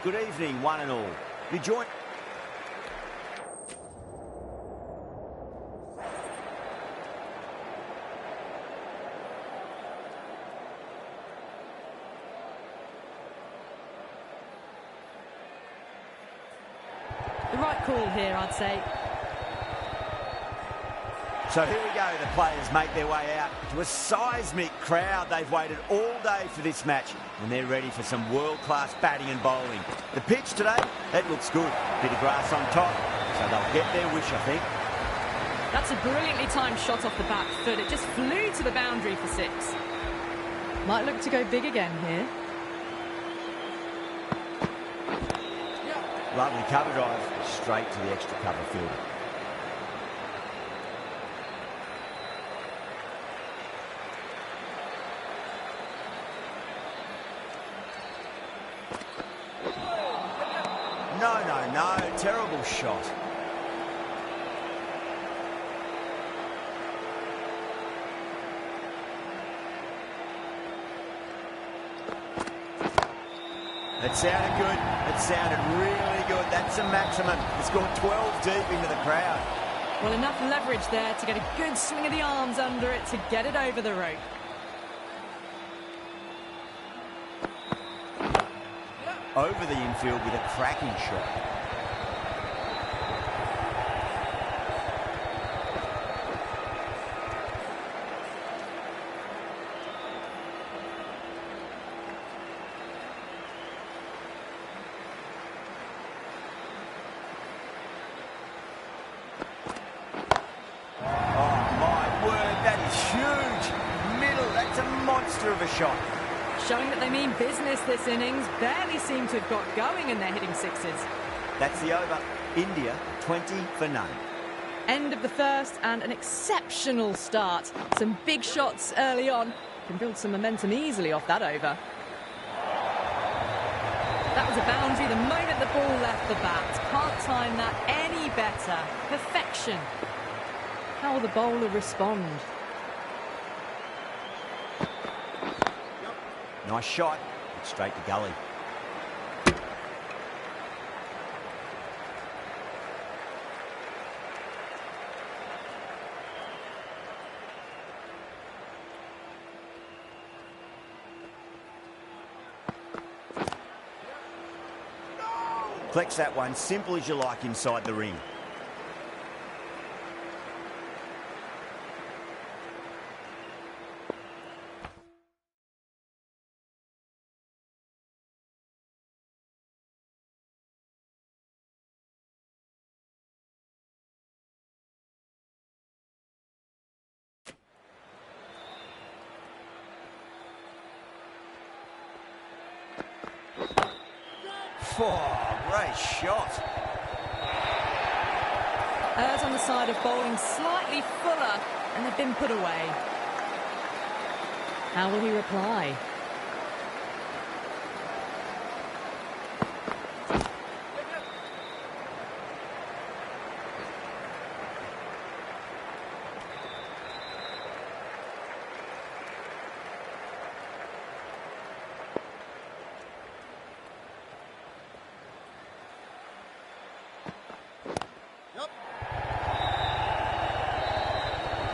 Good evening, one and all. You join... The right call here, I'd say. So here we go, the players make their way out to a seismic crowd. They've waited all day for this match and they're ready for some world-class batting and bowling. The pitch today, it looks good. Bit of grass on top, so they'll get their wish, I think. That's a brilliantly timed shot off the back foot. It just flew to the boundary for 6. Might look to go big again here. Lovely cover drive, straight to the extra cover fielder. No, terrible shot. It sounded good. It sounded really good. That's a maximum. It's gone 12 deep into the crowd. Well, enough leverage there to get a good swing of the arms under it to get it over the rope. Over the infield with a cracking shot. Of a shot. Showing that they mean business this innings. Barely seem to have got going and they're hitting 6s. That's the over. India, 20 for none. End of the first and an exceptional start. Some big shots early on. Can build some momentum easily off that over. That was a boundary the moment the ball left the bat. Can't time that any better. Perfection. How will the bowler respond? Nice shot, straight to gully. Collects that one, simple as you like inside the ring. Oh, great shot. Errs on the side of bowling slightly fuller, and they've been put away. How will he reply?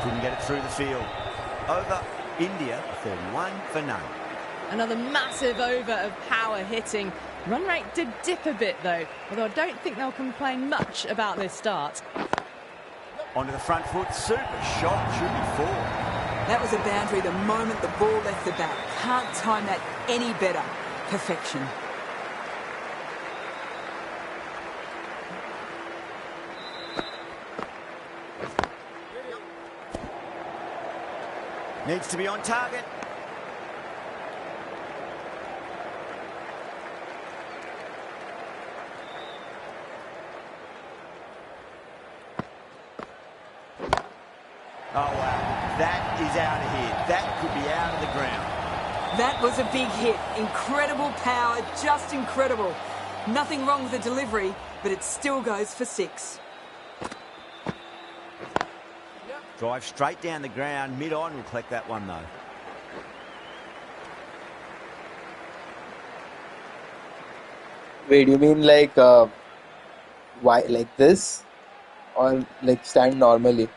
Couldn't get it through the field. Over, India, 31 for none. Another massive over of power hitting. Run rate did dip a bit though, although I don't think they'll complain much about this start. Onto the front foot, super shot, should be 4. That was a boundary the moment the ball left the bat. Can't time that any better. Perfection. Needs to be on target. Oh, wow. That is out of here. That could be out of the ground. That was a big hit. Incredible power, just incredible. Nothing wrong with the delivery, but it still goes for 6. Drive straight down the ground. Mid-on will collect that one, though. Wait, you mean like why like this, or like stand normally,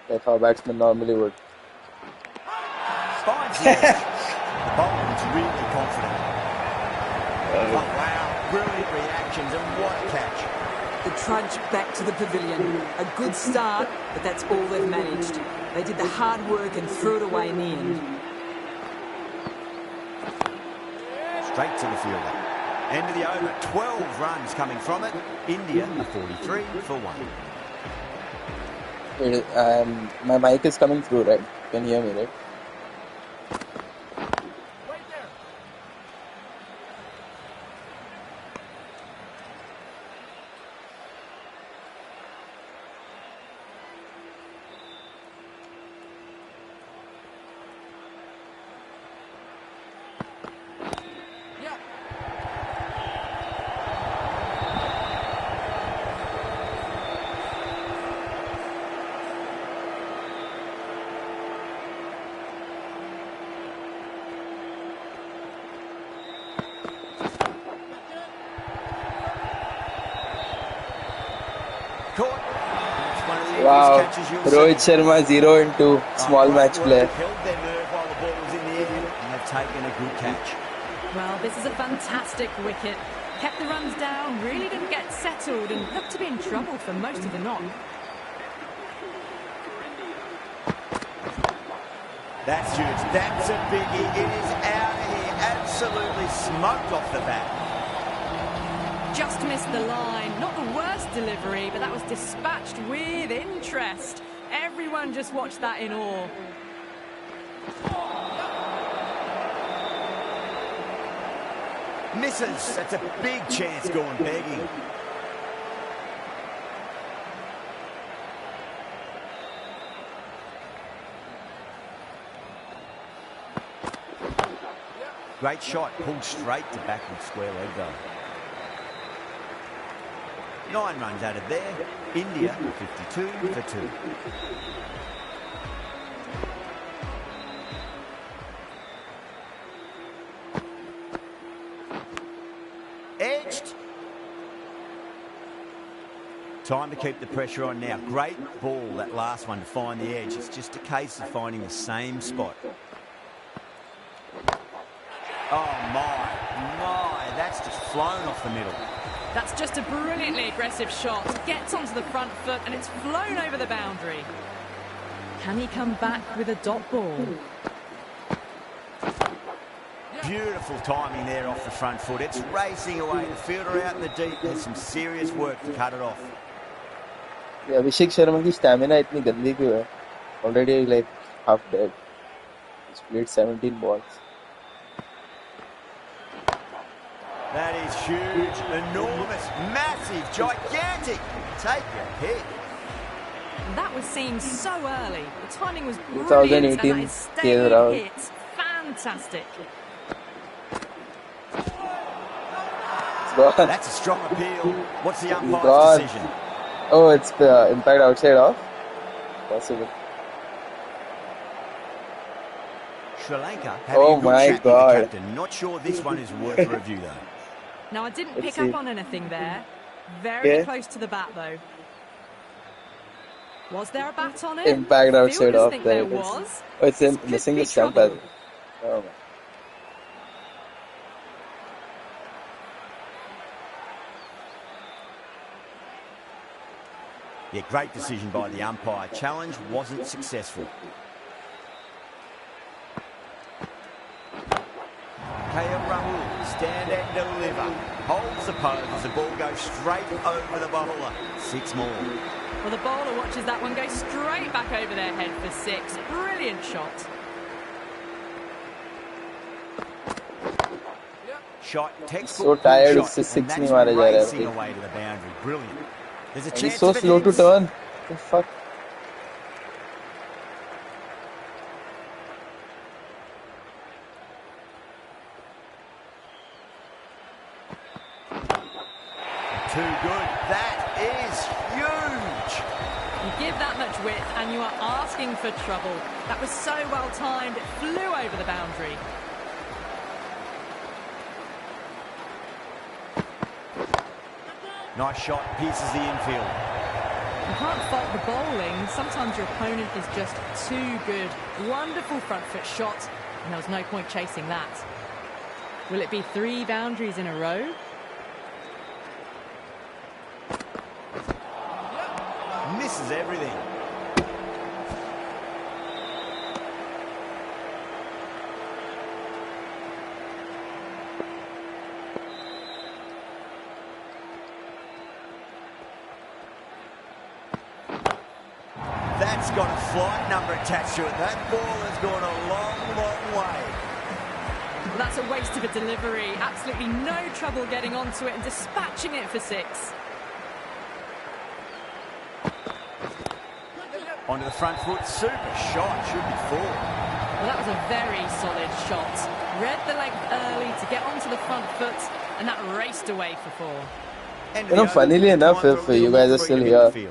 like how batsmen normally would? Finds the edge. The bowler is really confident. Oh, wow. Brilliant reactions, and what a catch. The trudge back to the pavilion. A good start, but that's all they've managed. They did the hard work and threw it away in the end. Straight to the fielder. End of the over, 12 runs coming from it. India are 43 for 1. Wait, my mic is coming through, right? Can you hear me, right? Wow, Rohit Sharma 0 and 2, small match player. Held their nerve while the ball was in the air, and they've taken a good catch. Well, this is a fantastic wicket. Kept the runs down, really didn't get settled, and looked to be in trouble for most of the knock. That's huge. That's a biggie. It is out of here. Absolutely smoked off the bat. Just missed the line. Not the worst delivery, but that was dispatched with interest. Everyone just watched that in awe. Misses. That's a big chance going begging. Great shot. Pulled straight to backward square leg though. 9 runs added there. India 52 for 2. Edged. Time to keep the pressure on now. Great ball, that last one, to find the edge. It's just a case of finding the same spot. Oh my, that's just flown off the middle. That's just a brilliantly aggressive shot. Gets onto the front foot and it's flown over the boundary. Can he come back with a dot ball? Beautiful timing there off the front foot. It's racing away. The fielder out in the deep has some serious work to cut it off. Yeah, Abhishek Sharma की stamina इतनी गंदी क्यों है? Already like half dead. He's played 17 balls. That is huge, enormous, massive, gigantic. Take your pick. That was seen so early. The timing was brilliant and that staying hit. Fantastic. That's a strong appeal. What's the umpire's decision? Oh, it's impact outside off. Possible. Sri Lanka having a good chat with the captain. Not sure this one is worth a review though. Now, I didn't pick up on anything there. Very close to the bat, though. Was there a bat on it? Impact outside off. There was. Oh, it's missing the stump. Oh. Yeah, great decision by the umpire. Challenge wasn't successful. Rahul, stand and deliver. Holds the pose as the ball goes straight over the bowler. 6 more. Well, the bowler watches that one go straight back over their head for 6. Brilliant shot. Shot, textbook. So tired, shot, it's 6 and nahi mara ja racing away to the boundary. Brilliant. There's a chance. He's so slow to turn. What the fuck? Too good. That is huge. You give that much width and you are asking for trouble. That was so well timed. It flew over the boundary. Nice shot, pierces the infield. You can't fault the bowling. Sometimes your opponent is just too good. Wonderful front foot shot, and there was no point chasing that. Will it be 3 boundaries in a row? Misses everything. That's got a flight number attached to it. That ball has gone a long, long way. Well, that's a waste of a delivery. Absolutely no trouble getting onto it and dispatching it for 6. Onto the front foot, super shot, should be 4. Well, that was a very solid shot. Read the length early to get onto the front foot, and that raced away for 4. You know, funnily enough, if you guys are still here,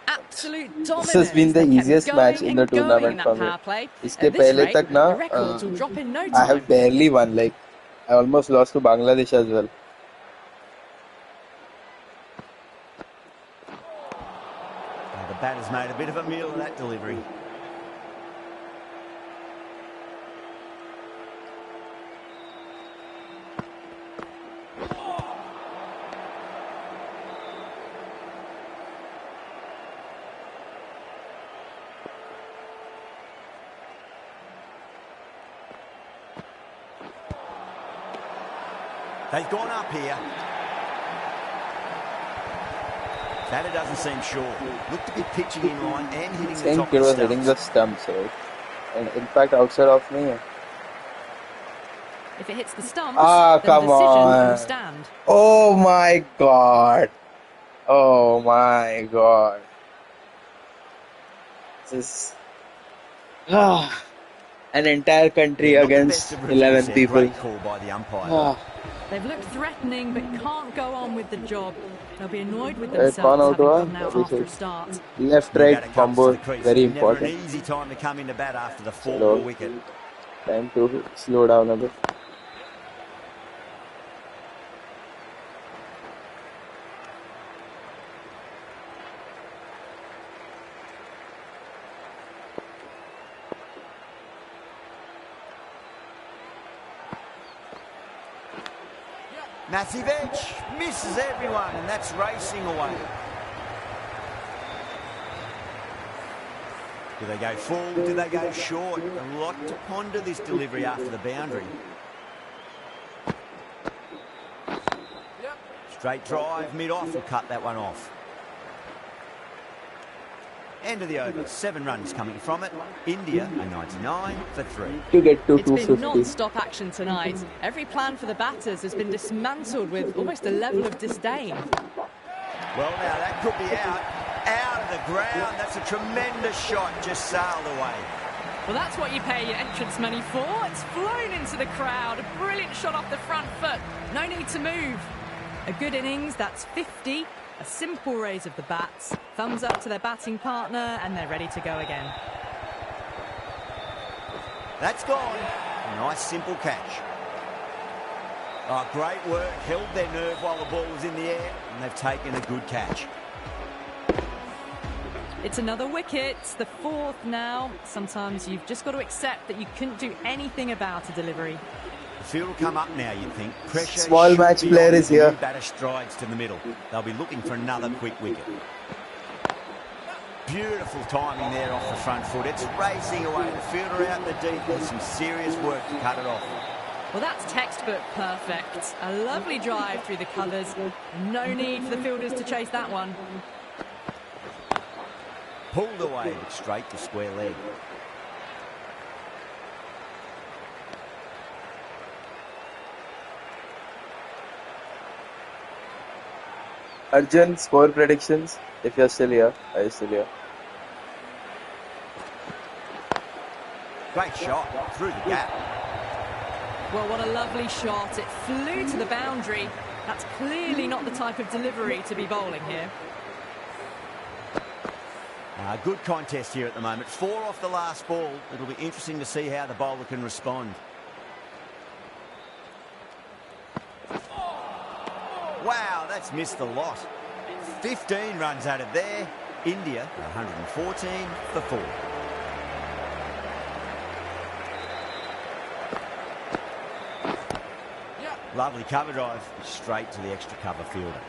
Absolute dominance. this has been the easiest match in the tournament for me. इसके पहले तक ना, I have barely won. Like, I almost lost to Bangladesh as well. The batter's made a bit of a meal of that delivery. They've gone up here. Batter doesn't seem sure. Looked to be pitching in line and hitting the top of the was stumps. hitting the stumps, right? And in fact, outside of me. If it hits the stumps, Ah, then come the decision on. will stand. Oh my god. Oh my god. This is an entire country Yeah, not the against best of reviews 11 there. people. Great call by the umpire. They've looked threatening but can't go on with the job. They'll be annoyed with Right, themselves out having हुआ, gone out अभी after से a start. left The right batter comes combo to the crease. very Never an important. easy time to come into bat after the 4 Slow. wicket. Time to slow down a bit. Massive edge, misses everyone, and that's racing away. Do they go full? Do they go short? A lot to ponder this delivery after the boundary. Straight drive, mid-off, will cut that one off. End of the over, 7 runs coming from it. India a 99 for 3. To get to It's been 250. non-stop action tonight. Every plan for the batters has been dismantled with almost a level of disdain. Well, now that could be out of the ground. That's a tremendous shot, just sailed away. Well, that's what you pay your entrance money for. It's flown into the crowd. A brilliant shot off the front foot. No need to move. A good innings, that's 50. A simple raise of the bats. Thumbs up to their batting partner, and they're ready to go again. That's gone. A nice, simple catch. Oh, great work. Held their nerve while the ball was in the air, and they've taken a good catch. It's another wicket, the 4th now. Sometimes you've just got to accept that you couldn't do anything about a delivery. The field will come up now, you'd think. Pressure. Small match be player on is as the here. new batter strides to the middle. They'll be looking for another quick wicket. Beautiful timing there off the front foot. It's racing away. The fielder out in the deep. There's some serious work to cut it off. Well, that's textbook perfect. A lovely drive through the covers. No need for the fielders to chase that one. Pulled away, but straight to square leg. Arjun, score predictions. If you're still here, are you still here? Great shot through the gap. Well, what a lovely shot. It flew to the boundary. That's clearly not the type of delivery to be bowling here. Good contest here at the moment. 4 off the last ball. It'll be interesting to see how the bowler can respond. Wow, that's missed the lot. 15 runs added there. India are 114 for 4. Lovely cover drive, straight to the extra cover fielder.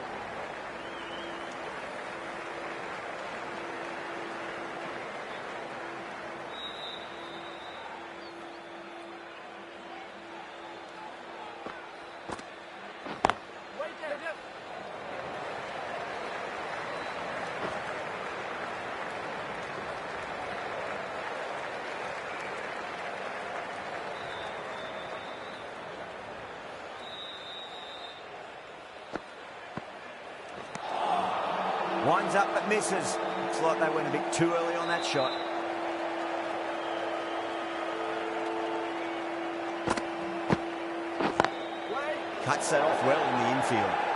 Winds up but misses. Looks like they went a bit too early on that shot. Cuts that off well in the infield.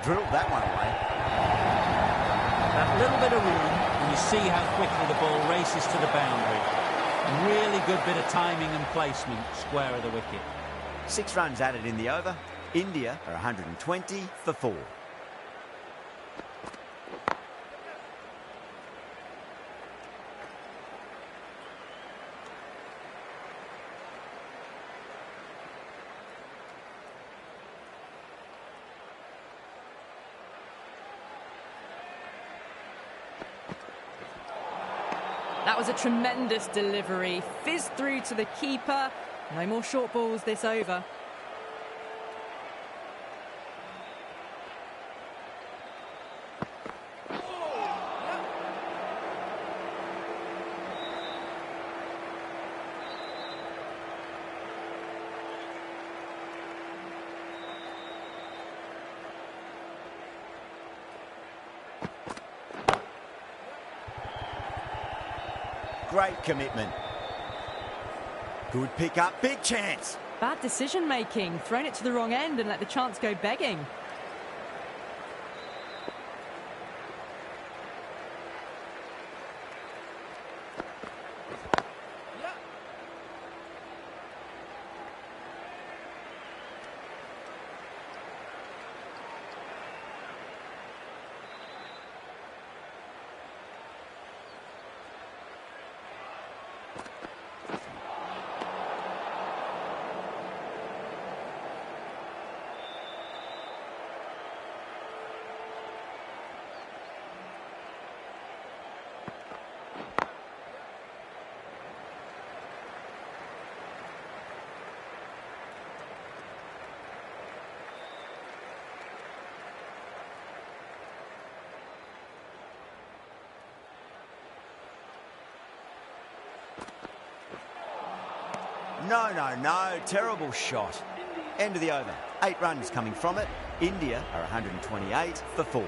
Drilled that one away. That little bit of room, and you see how quickly the ball races to the boundary. Really good bit of timing and placement, square of the wicket. 6 runs added in the over. India are 120 for 4. That was a tremendous delivery. Fizzed through to the keeper. No more short balls this over. Great commitment. Good pick up, big chance. Bad decision making. Thrown it to the wrong end and let the chance go begging. No. Terrible shot. End of the over. 8 runs coming from it. India are 128 for 4.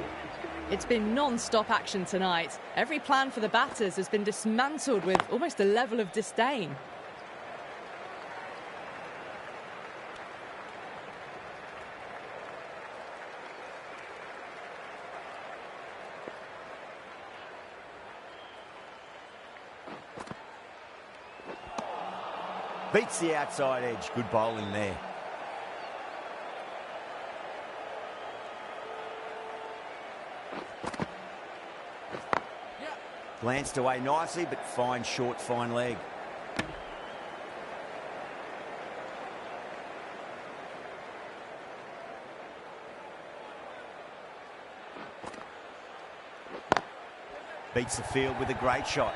It's been non-stop action tonight. Every plan for the batters has been dismantled with almost a level of disdain. Beats the outside edge. Good bowling there. Glanced away nicely, but fine short, fine leg. Beats the field with a great shot.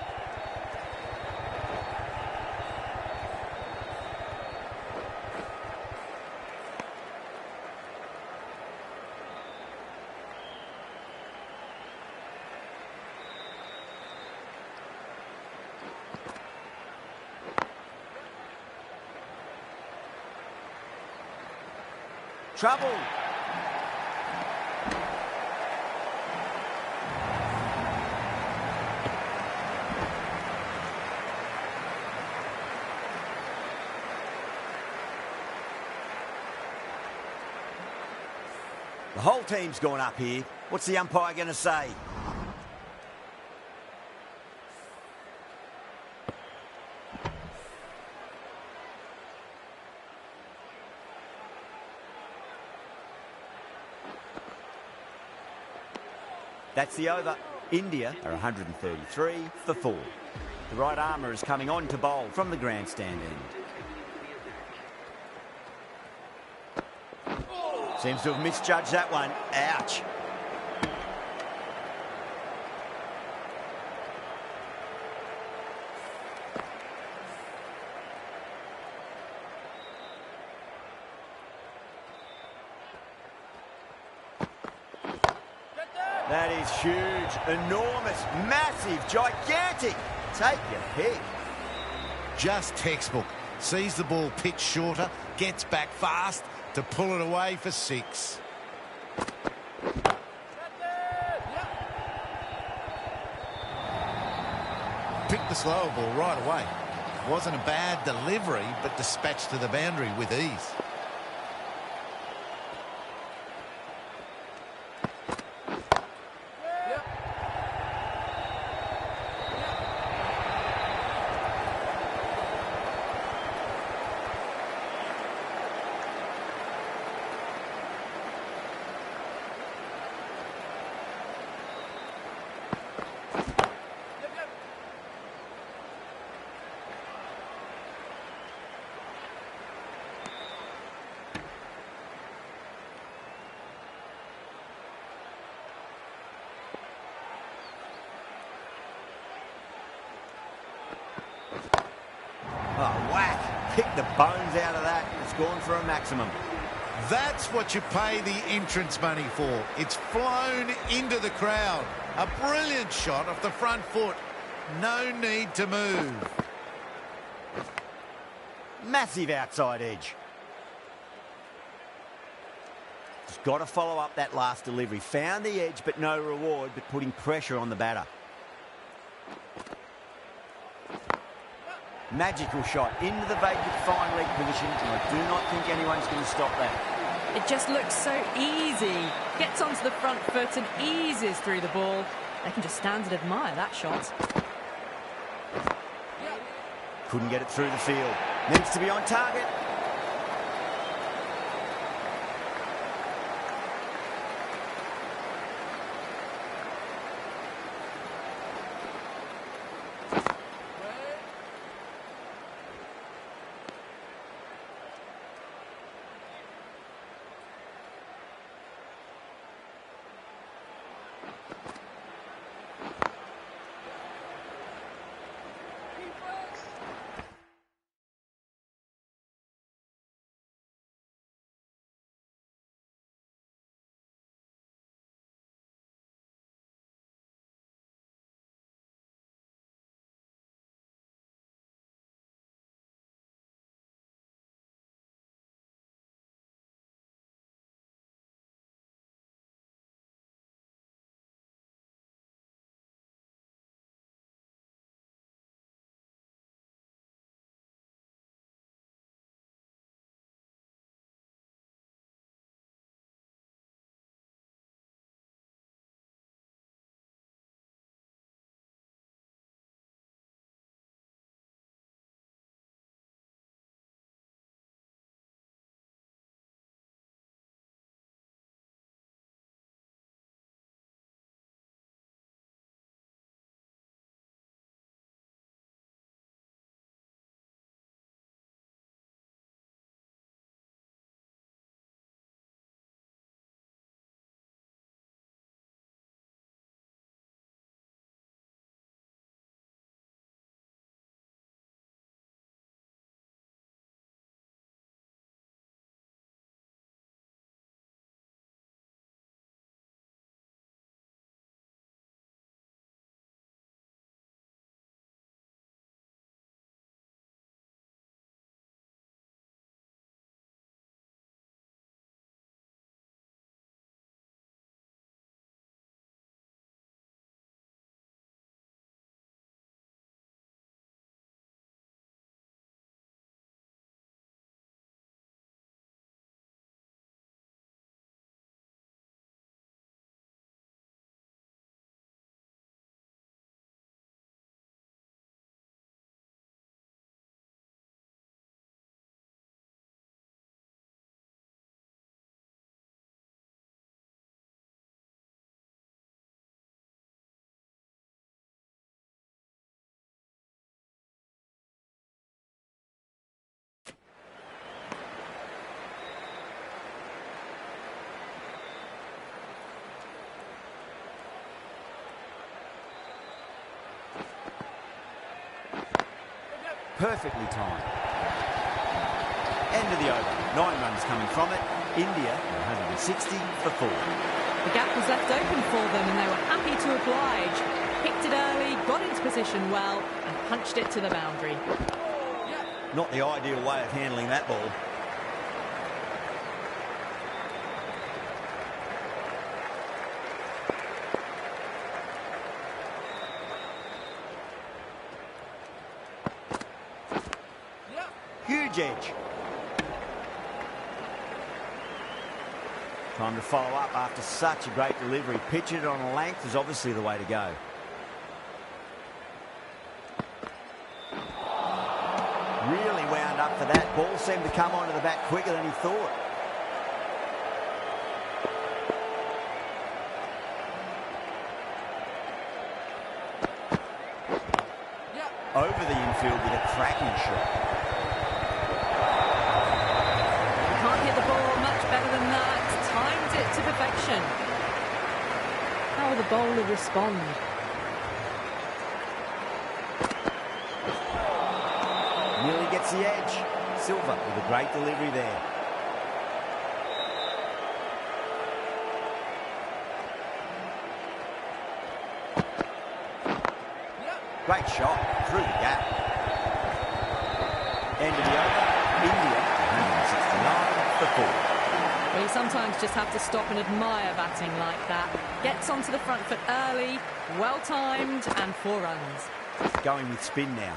Trouble. The whole team's gone up here. What's the umpire going to say? That's the over. India are 133 for 4. The right armour is coming on to bowl from the grandstand end. Seems to have misjudged that one. Ouch. That is huge, enormous, massive, gigantic. Take your pick. Just textbook. Sees the ball pitch shorter, gets back fast to pull it away for 6. Picked the slower ball right away. Wasn't a bad delivery, but dispatched to the boundary with ease. Oh, whack. Pick the bones out of that. It's gone for a maximum. That's what you pay the entrance money for. It's flown into the crowd. A brilliant shot off the front foot. No need to move. Massive outside edge. He's got to follow up that last delivery. Found the edge, but no reward, but putting pressure on the batter. Magical shot into the vacant fine leg position, and I do not think anyone's going to stop that. It just looks so easy. Gets onto the front foot and eases through the ball. They can just stand and admire that shot. Couldn't get it through the field. Needs to be on target. Perfectly timed. End of the over. 9 runs coming from it. India 160 for 4. The gap was left open for them and they were happy to oblige. Picked it early, got into position well and punched it to the boundary. Not the ideal way of handling that ball. Huge edge. Time to follow up after such a great delivery. Pitch it on length is obviously the way to go. Really wound up for that. Ball seemed to come onto the bat quicker than he thought. Over the infield with a cracking shot. You can't hit the ball much better than that. Timed it to perfection. How will the bowler respond? Nearly gets the edge. Silva with a great delivery there. Great shot through the gap. End of the over. India 169 for 4. Well, you sometimes just have to stop and admire batting like that. Gets onto the front foot early, well timed, and 4 runs. Going with spin now.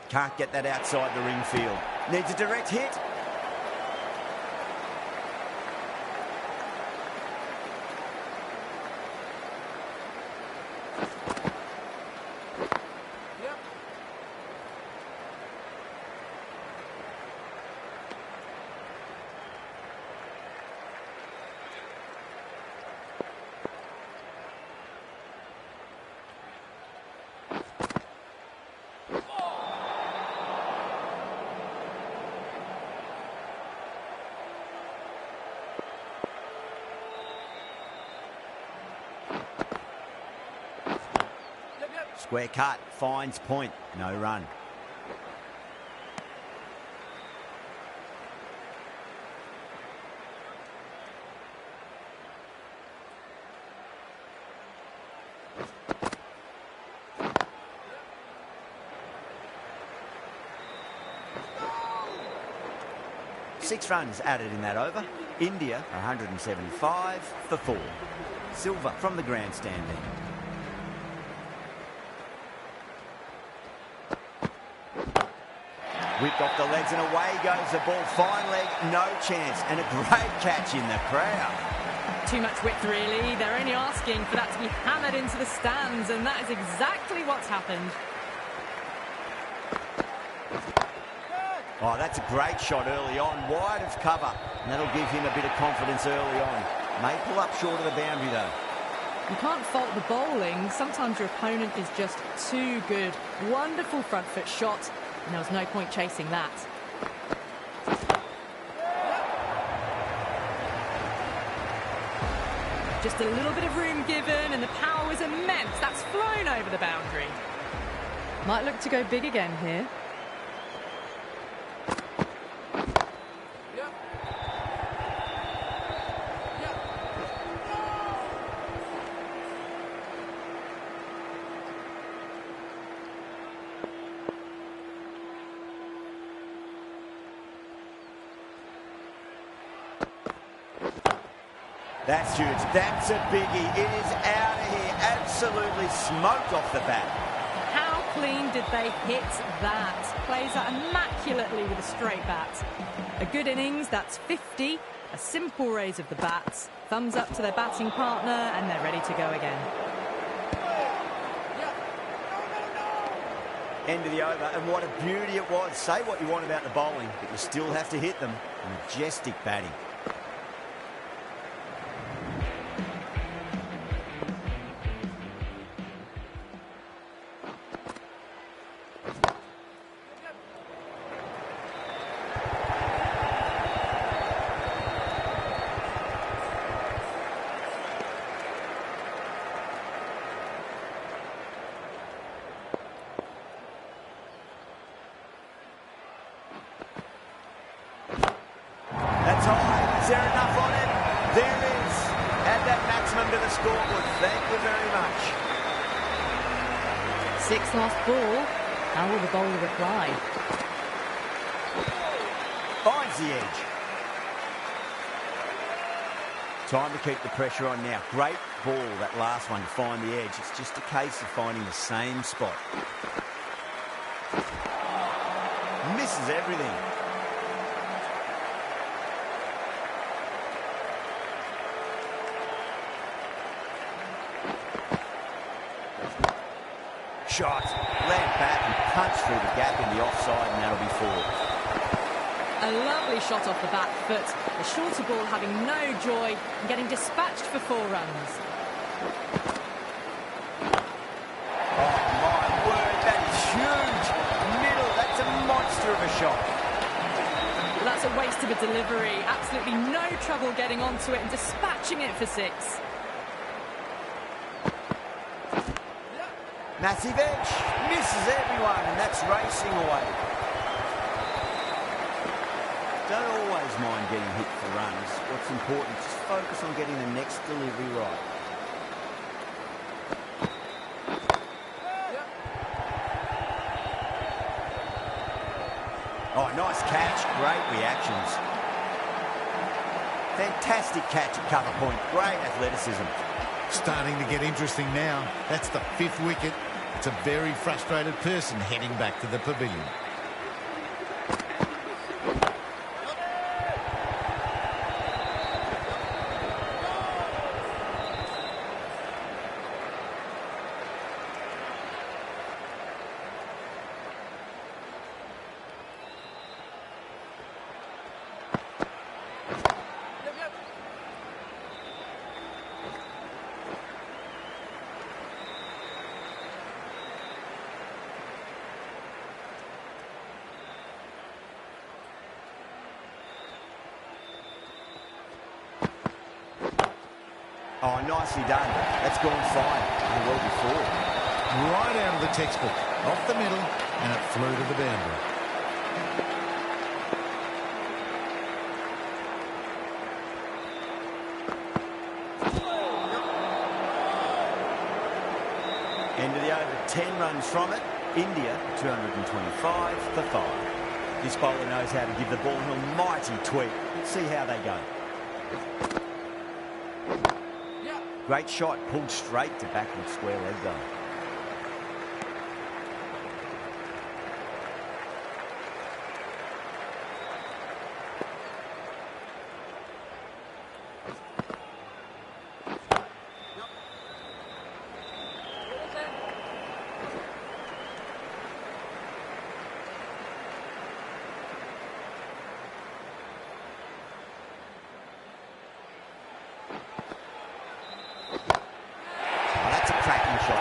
Can't get that outside the ring field. Needs a direct hit. Square cut, finds point, no run. Six runs added in that over. India 175 for 4. Silva from the grandstand then. Whipped off the legs and away goes the ball. Fine leg, no chance. And a great catch in the crowd. Too much width, really. They're only asking for that to be hammered into the stands, and that is exactly what's happened. Oh, that's a great shot early on. Wide of cover. And that'll give him a bit of confidence early on. May pull up short of the boundary, though. You can't fault the bowling. Sometimes your opponent is just too good. Wonderful front foot shot. And there was no point chasing that. Just a little bit of room given, and the power was immense. That's flown over the boundary. Might look to go big again here. That's huge. That's a biggie. It is out of here. Absolutely smoked off the bat. How clean did they hit that? Plays that immaculately with a straight bat. A good innings, that's 50. A simple raise of the bats. Thumbs up to their batting partner, and they're ready to go again. End of the over, and what a beauty it was. Say what you want about the bowling, but you still have to hit them. Majestic batting. Is there enough on it? There is. Add that maximum to the scoreboard. Thank you very much. 6 lost ball. How will the bowler reply? Finds the edge. Time to keep the pressure on now. Great ball, that last one, to find the edge. It's just a case of finding the same spot. Misses everything. Shot, land back and punch through the gap in the offside, and that'll be 4. A lovely shot off the back foot. The shorter ball having no joy and getting dispatched for 4 runs. Oh my word, that is huge. Middle, that's a monster of a shot. Well, that's a waste of a delivery. Absolutely no trouble getting onto it and dispatching it for 6. Massive edge, misses everyone, and that's racing away. Don't always mind getting hit for runs. What's important, just focus on getting the next delivery right. Oh, nice catch, great reactions. Fantastic catch at cover point, great athleticism. Starting to get interesting now. That's the 5th wicket. It's a very frustrated person heading back to the pavilion. Oh, nicely done. That's gone fine. And well before. Right out of the textbook. Off the middle, and it flew to the boundary. End of the over, 10 runs from it. India, 225 for 5. This bowler knows how to give the ball an almighty tweak. Let's see how they go. Great shot, pulled straight to backward square leg though.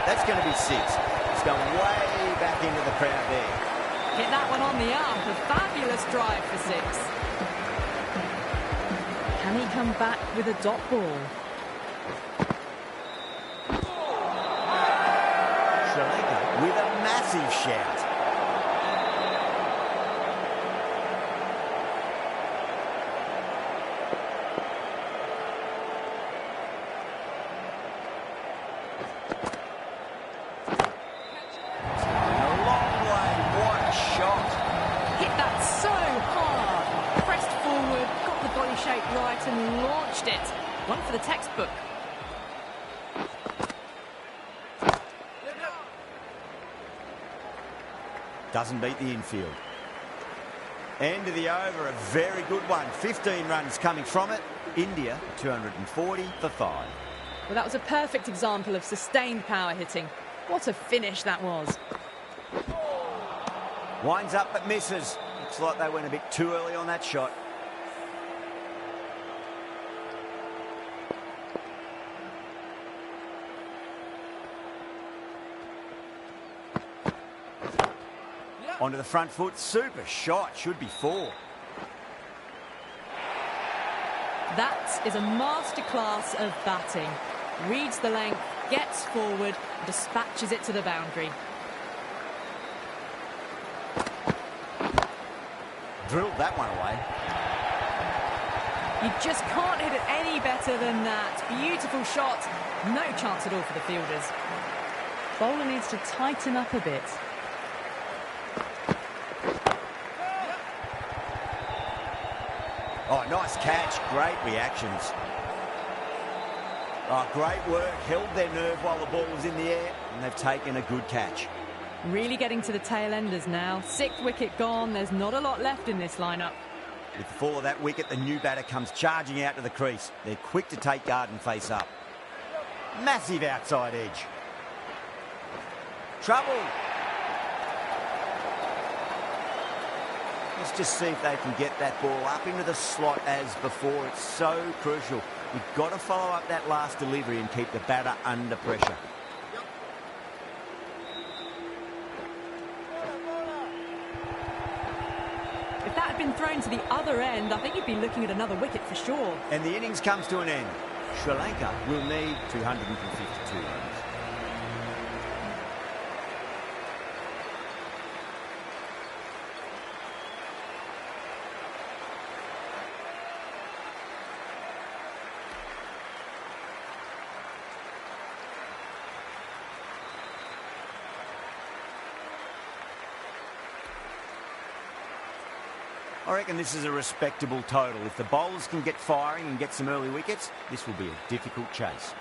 That's going to be 6. It's going way back into the crowd there. Hit that one on the arm. A fabulous drive for 6. Can he come back with a dot ball? with a massive shout. Right and launched it. One for the textbook. Doesn't beat the infield. End of the over, a very good one. 15 runs coming from it. India 240 for 5. Well, that was a perfect example of sustained power hitting. What a finish that was. Winds up but misses. Looks like they went a bit too early on that shot. Onto the front foot, super shot, should be 4. That is a masterclass of batting. Reads the length, gets forward, dispatches it to the boundary. Drilled that one away. You just can't hit it any better than that. Beautiful shot, no chance at all for the fielders. Bowler needs to tighten up a bit. Oh, nice catch. Great reactions. Oh, great work. Held their nerve while the ball was in the air, and they've taken a good catch. Really getting to the tail enders now. 6th wicket gone. There's not a lot left in this lineup. With the fall of that wicket, the new batter comes charging out to the crease. They're quick to take guard and face up. Massive outside edge. Trouble. Let's just see if they can get that ball up into the slot as before. It's so crucial. You've got to follow up that last delivery and keep the batter under pressure. If that had been thrown to the other end, I think you'd be looking at another wicket for sure. And the innings comes to an end. Sri Lanka will need 252 runs. I reckon this is a respectable total. If the bowlers can get firing and get some early wickets, this will be a difficult chase.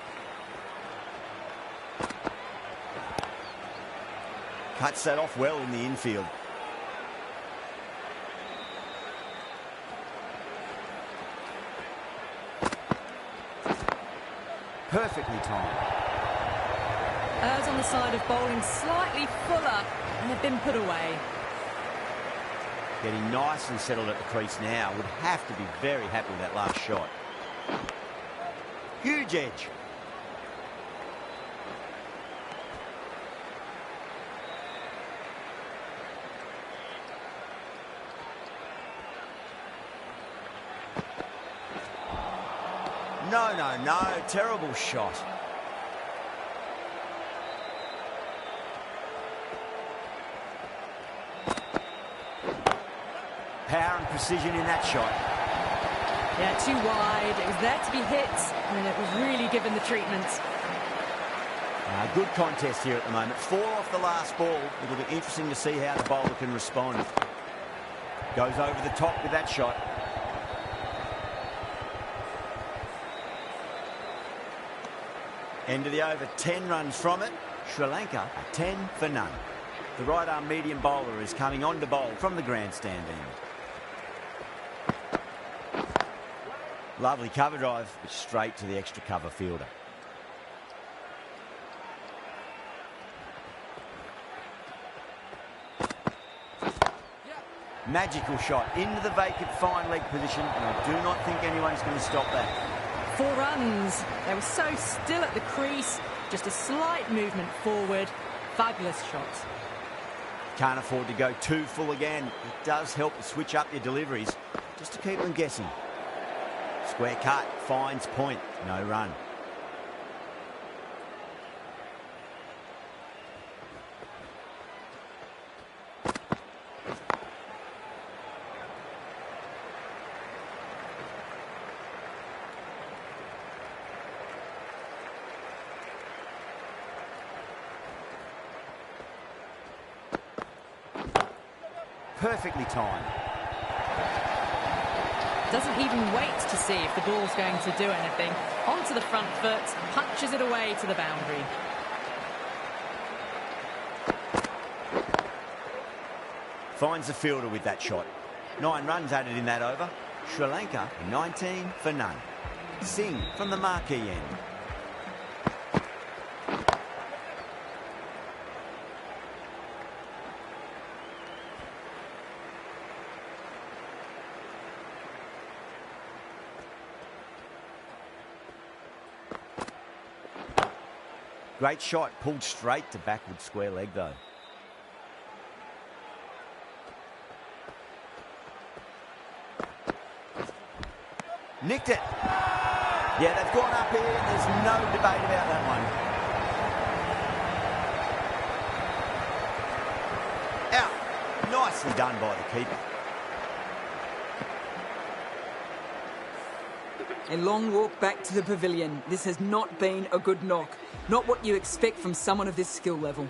Cuts that off well in the infield. Perfectly timed. Errs on the side of bowling slightly fuller, and they've been put away. Getting nice and settled at the crease now. Would have to be very happy with that last shot. Huge edge. No. Terrible shot. Power and precision in that shot. Yeah, too wide. It was there to be hit, and it was really given the treatment. Good contest here at the moment. 4 off the last ball. It'll be interesting to see how the bowler can respond. Goes over the top with that shot. End of the over, 10 runs from it. Sri Lanka, 10 for none. The right-arm medium bowler is coming on to bowl from the grandstand end. Lovely cover drive, but straight to the extra cover fielder. Magical shot into the vacant fine leg position, and I do not think anyone's going to stop that. 4 runs. They were so still at the crease. Just a slight movement forward. Fabulous shots. Can't afford to go too full again. It does help to switch up your deliveries, just to keep them guessing. Square cut, finds point, no run. perfectly timed. Doesn't even wait to see if the ball's going to do anything. Onto the front foot, punches it away to the boundary. Finds the fielder with that shot. 9 runs added in that over. Sri Lanka 19 for none. Singh from the marquee end. Great shot, pulled straight to backward square leg though. Nicked it. Yeah, they've gone up here and there's no debate about that one. Out. Nicely done by the keeper. A long walk back to the pavilion. This has not been a good knock. Not what you expect from someone of this skill level.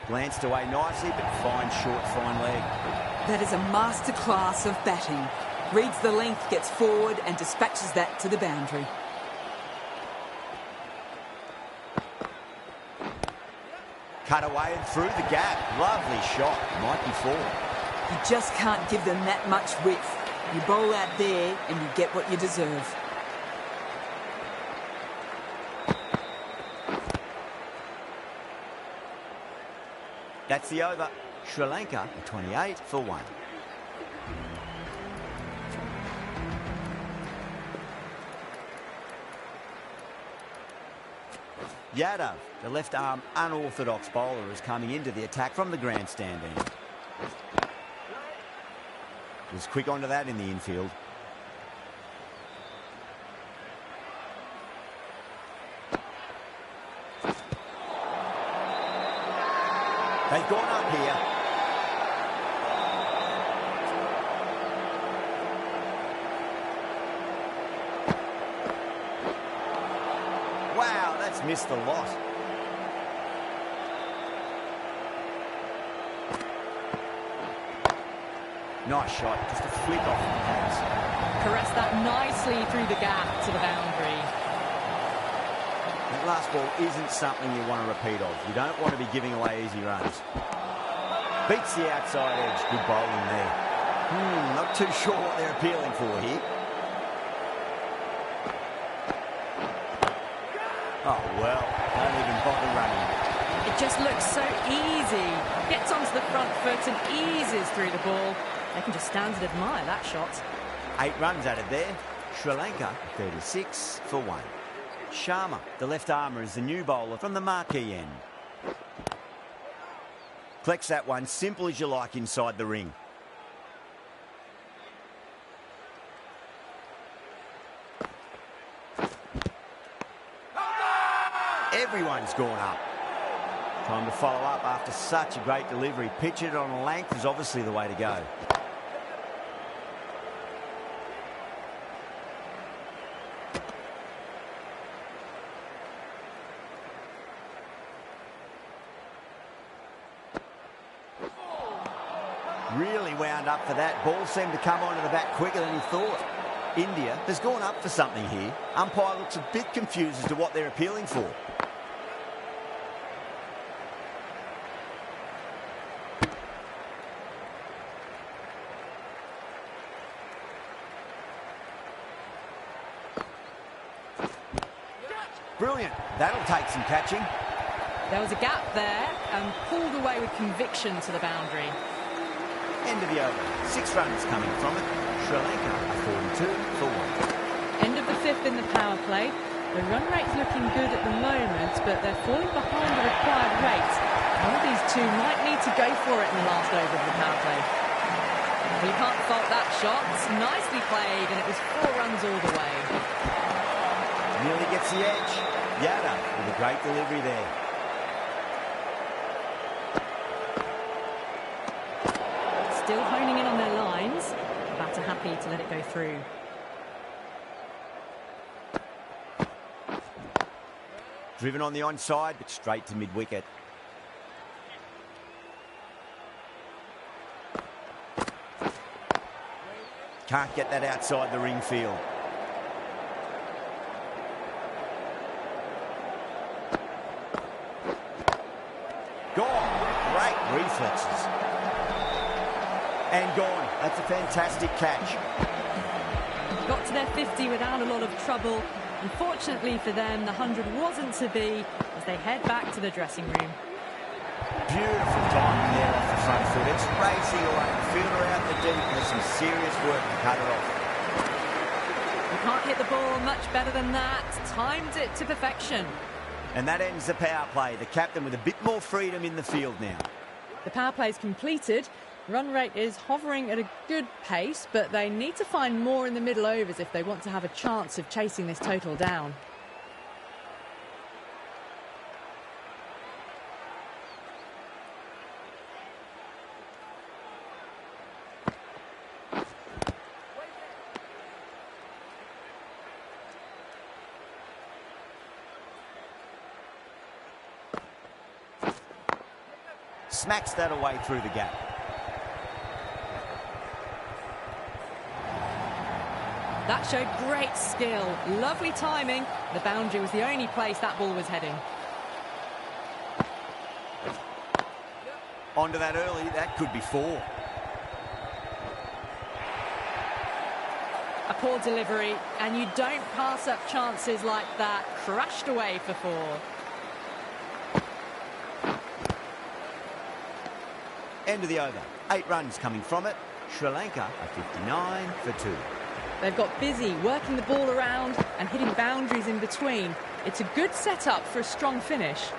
Glanced away nicely, but fine short, fine leg. That is a masterclass of batting. Reads the length, gets forward and dispatches that to the boundary. Cut away and through the gap. Lovely shot. Might be 4. You just can't give them that much width. You bowl out there and you get what you deserve. That's the over. Sri Lanka 28 for 1. Yadav, the left arm unorthodox bowler, is coming into the attack from the grandstand end. Was quick onto that in the infield. They've gone up here. Wow, that's missed the lot. Nice shot, just a flick off the pads. Caressed that nicely through the gap to the boundary. That last ball isn't something you want to repeat of. You don't want to be giving away easy runs. Beats the outside edge. Good bowling there. Not too sure what they're appealing for here. Oh, well, don't even bother running. It just looks so easy. Gets onto the front foot and eases through the ball. They can just stand and admire that shot. 8 runs added there. Sri Lanka 36 for 1. Sharma, the left armour, is the new bowler from the marquee end. Collects that one, simple as you like, inside the ring. Everyone's gone up. Time to follow up after such a great delivery. Pitch it on a length is obviously the way to go. Really wound up for that. Ball seemed to come onto the bat quicker than he thought. India has gone up for something here. Umpire looks a bit confused as to what they're appealing for. Brilliant. That'll take some catching. There was a gap there and pulled away with conviction to the boundary. End of the over. 6 runs coming from it. Sri Lanka 42 for 1. End of the 5th in the power play. The run rate's looking good at the moment, but they're falling behind the required rate. One of these two might need to go for it in the last over of the power play. Well, you can't fault that shot. It's nicely played, and it was 4 runs all the way. Nearly gets the edge. Yada with a great delivery there. Still honing in on their lines. Batter happy to let it go through. Driven on the onside, but straight to mid-wicket. Can't get that outside the ring field. Gone. Great reflexes. And gone. That's a fantastic catch. Got to their 50 without a lot of trouble. Unfortunately for them, the 100 wasn't to be as they head back to the dressing room. Beautiful timing there off the front foot. It's racing away. The fielder out the deep. There's some serious work to cut it off. You can't hit the ball much better than that. Timed it to perfection. And that ends the power play. The captain with a bit more freedom in the field now. The power play is completed. Run rate is hovering at a good pace, but they need to find more in the middle overs if they want to have a chance of chasing this total down. Smacks that away through the gap. That showed great skill. Lovely timing. The boundary was the only place that ball was heading. Onto that early. That could be 4. A poor delivery, and you don't pass up chances like that. Crashed away for 4. End of the over. 8 runs coming from it. Sri Lanka are 59 for 2. They've got busy working the ball around and hitting boundaries in between. It's a good setup for a strong finish.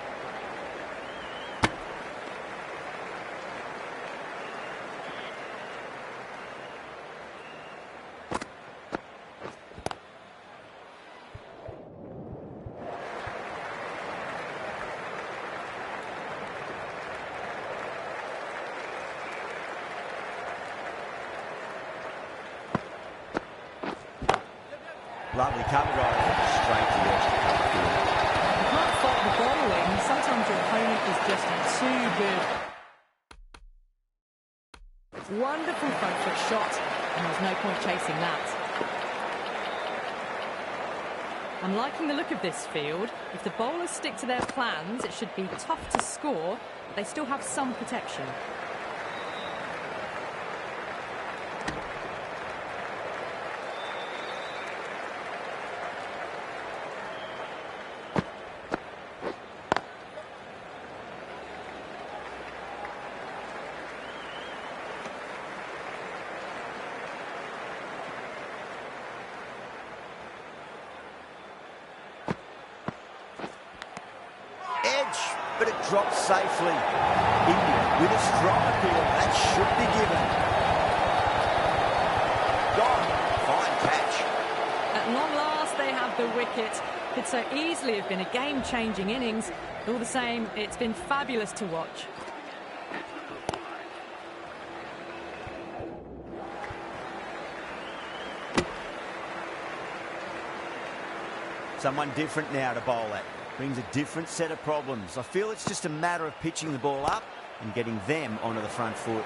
Lovely cover drive, straight to the edge of the cover field. You can't fault the bowling. Sometimes your opponent is just too good. Wonderful front foot shot, and there's no point chasing that. I'm liking the look of this field. If the bowlers stick to their plans, it should be tough to score, but they still have some protection. But it drops safely. India with a strong appeal. That should be given. Gone. Fine catch. At long last, they have the wicket. Could so easily have been a game-changing innings. All the same, it's been fabulous to watch. Someone different now to bowl at. Brings a different set of problems. I feel it's just a matter of pitching the ball up and getting them onto the front foot.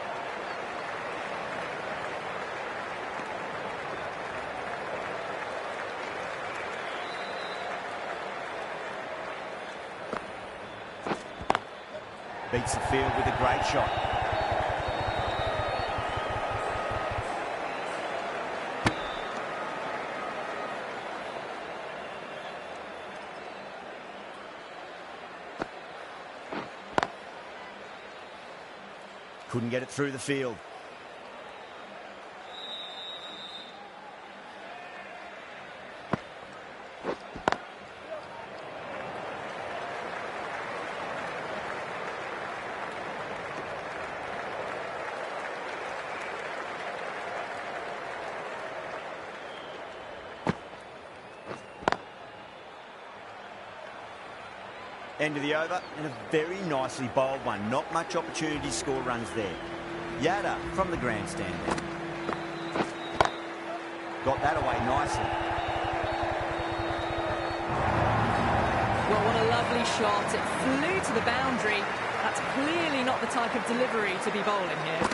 Beats the field with a great shot. Couldn't get it through the field. End of the over, and a very nicely bowled one. Not much opportunity to score runs there. Yada from the grandstand there. Got that away nicely. Well, what a lovely shot. It flew to the boundary. That's clearly not the type of delivery to be bowling here.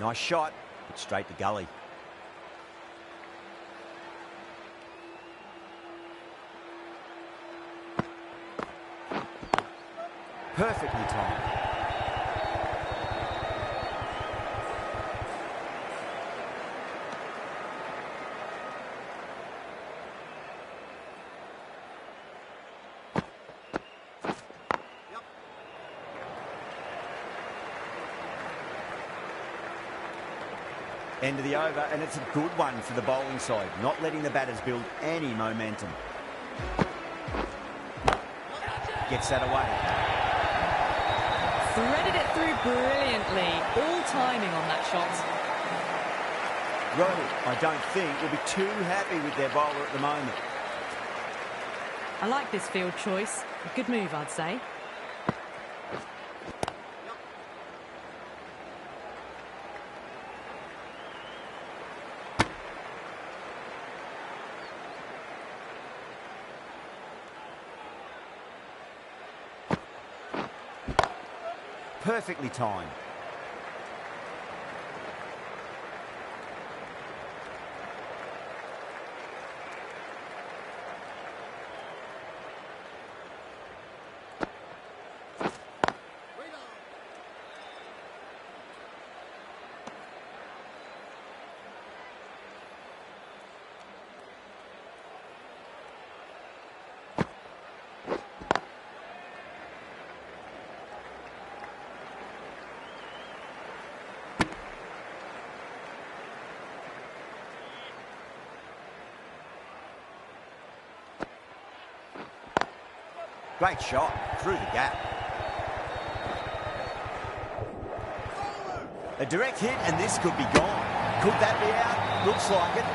Nice shot, but straight to gully. Perfectly timed. End of the over, and it's a good one for the bowling side, not letting the batters build any momentum. Gets that away. Threaded it through brilliantly. All timing on that shot. Roddy, I don't think will be too happy with their bowler at the moment. I like this field choice. A good move, I'd say. Perfectly timed. Great shot through the gap. A direct hit, and this could be gone. Could that be out? Looks like it.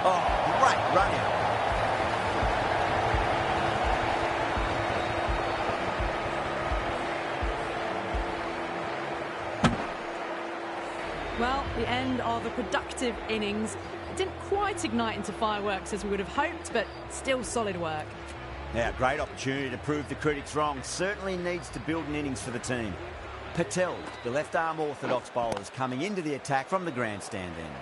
Oh, great run out. Well, the end of a productive innings. It didn't quite ignite into fireworks as we would have hoped, but still solid work. Now, great opportunity to prove the critics wrong. Certainly needs to build an innings for the team. Patel, the left-arm orthodox bowlers, coming into the attack from the grandstand end.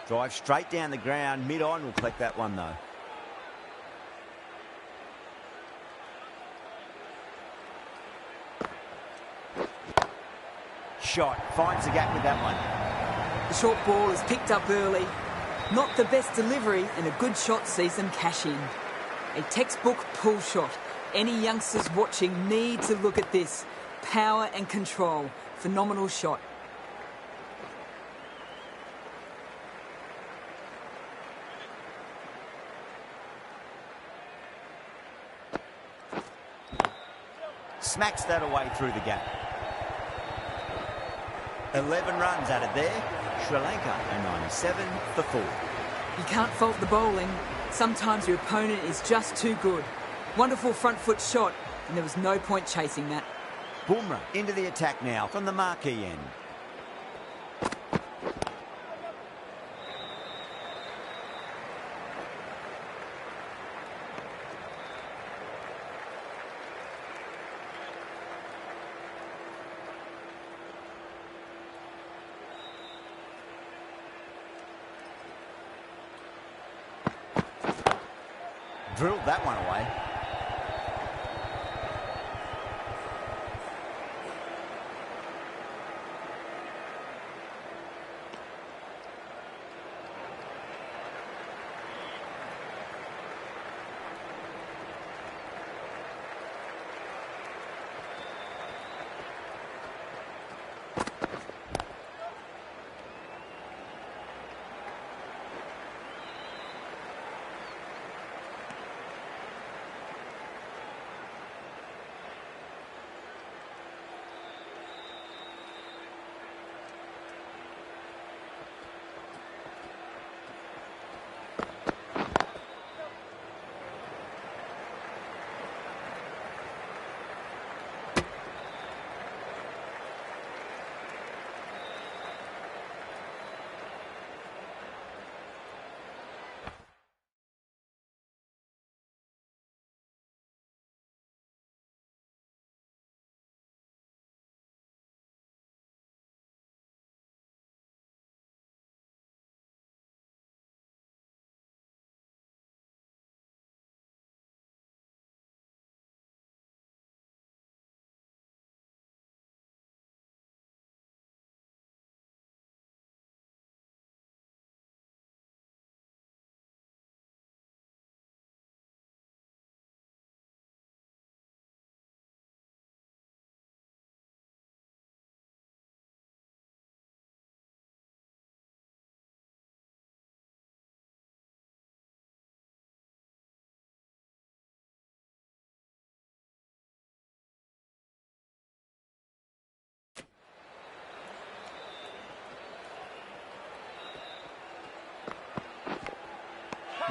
Drive straight down the ground, mid-on. Will collect that one, though. Shot. Finds the gap with that one. The short ball is picked up early. Not the best delivery, and a good shot sees them cash in. A textbook pull shot. Any youngsters watching need to look at this. Power and control. Phenomenal shot. Smacks that away through the gap. 11 runs added there. Sri Lanka a 97 for 4. You can't fault the bowling. Sometimes your opponent is just too good. Wonderful front foot shot, and there was no point chasing that. Bumrah into the attack now from the marquee end. Drilled that one away.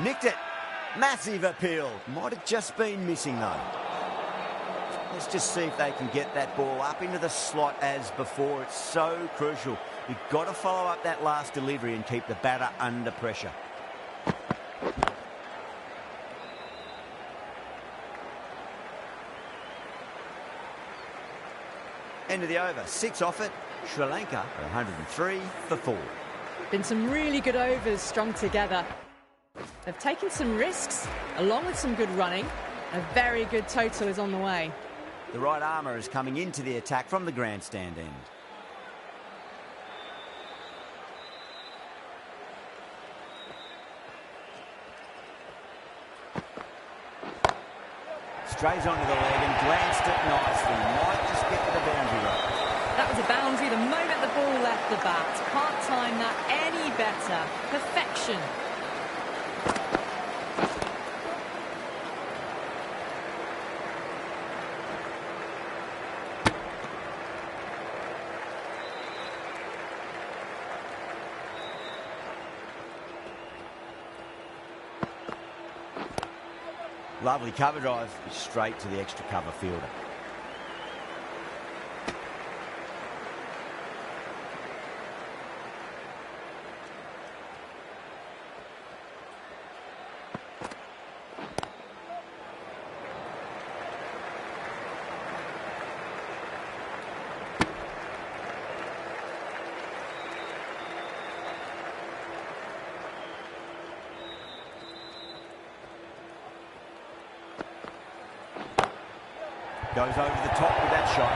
Nicked it. Massive appeal. Might have just been missing, though. Let's just see if they can get that ball up into the slot as before. It's so crucial. You've got to follow up that last delivery and keep the batter under pressure. End of the over. 6 off it. Sri Lanka 103 for 4. Been some really good overs strung together. They've taken some risks, along with some good running. A very good total is on the way. The right armour is coming into the attack from the grandstand end. Strays onto the leg and glanced it nicely. Might just get to the boundary line. That was a boundary the moment the ball left the bat. Can't time that any better. Perfection. Lovely cover drive, straight to the extra cover fielder. Goes over the top with that shot.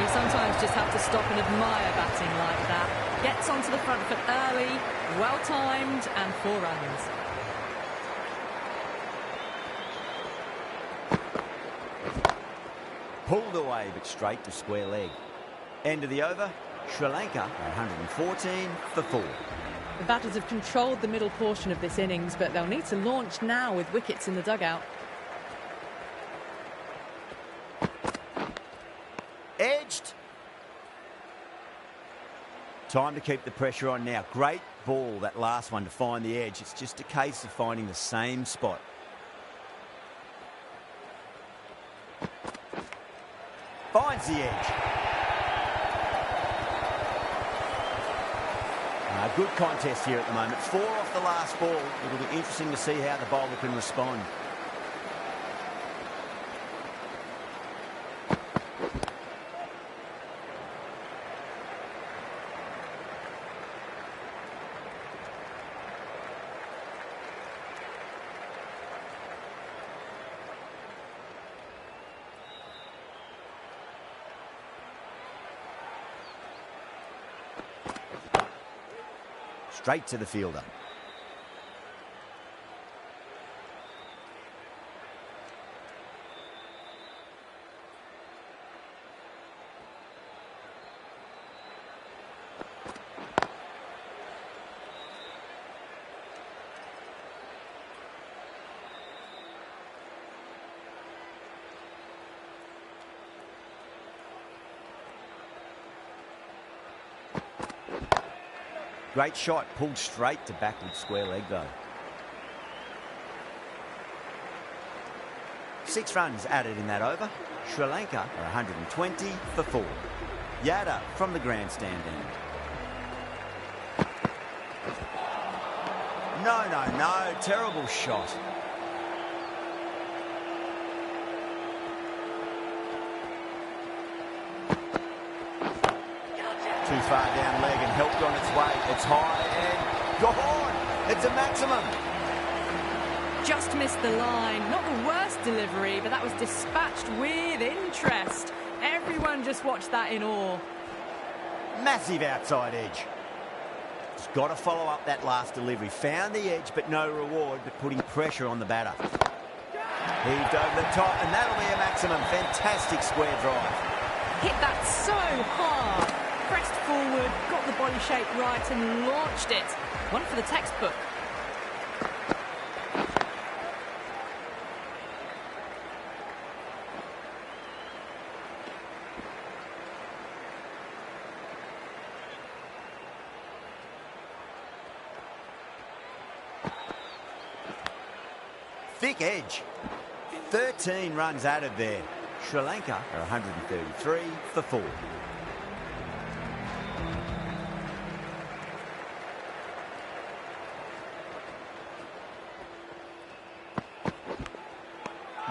You sometimes just have to stop and admire batting like that. Gets onto the front foot early, well-timed, and 4 runs. Pulled away, but straight to square leg. End of the over. Sri Lanka 114 for 4. The batters have controlled the middle portion of this innings, but they'll need to launch now with wickets in the dugout. Edged. Time to keep the pressure on now. Great ball, that last one, to find the edge. It's just a case of finding the same spot. Finds the edge. Good contest here at the moment. 4 off the last ball. It'll be interesting to see how the bowler can respond. Straight to the fielder. Great shot, pulled straight to backward square leg though. 6 runs added in that over. Sri Lanka are 120 for 4. Yada from the grandstand end. No, terrible shot. Too far down leg and helped on its way. It's high and gone. It's a maximum. Just missed the line. Not the worst delivery, but that was dispatched with interest. Everyone just watched that in awe. Massive outside edge. Just got to follow up that last delivery. Found the edge, but no reward, but putting pressure on the batter. Heaved over the top, and that'll be a maximum. Fantastic square drive. Hit that so hard. Pressed forward, got the body shape right and launched it. One for the textbook. thick edge. 13 runs added there. Sri Lanka are 133 for 4.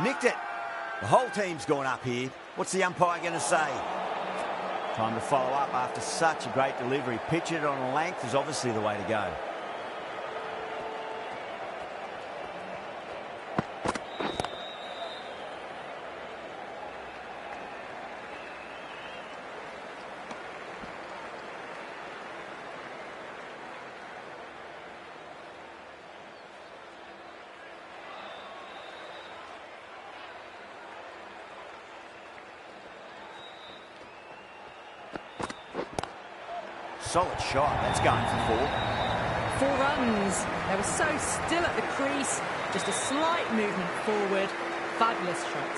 Nicked it. The whole team's gone up here. What's the umpire going to say? Time to follow up after such a great delivery. Pitch it on a length is obviously the way to go. Solid shot. That's going for 4. 4 runs. They were so still at the crease. Just a slight movement forward. Fabulous shot.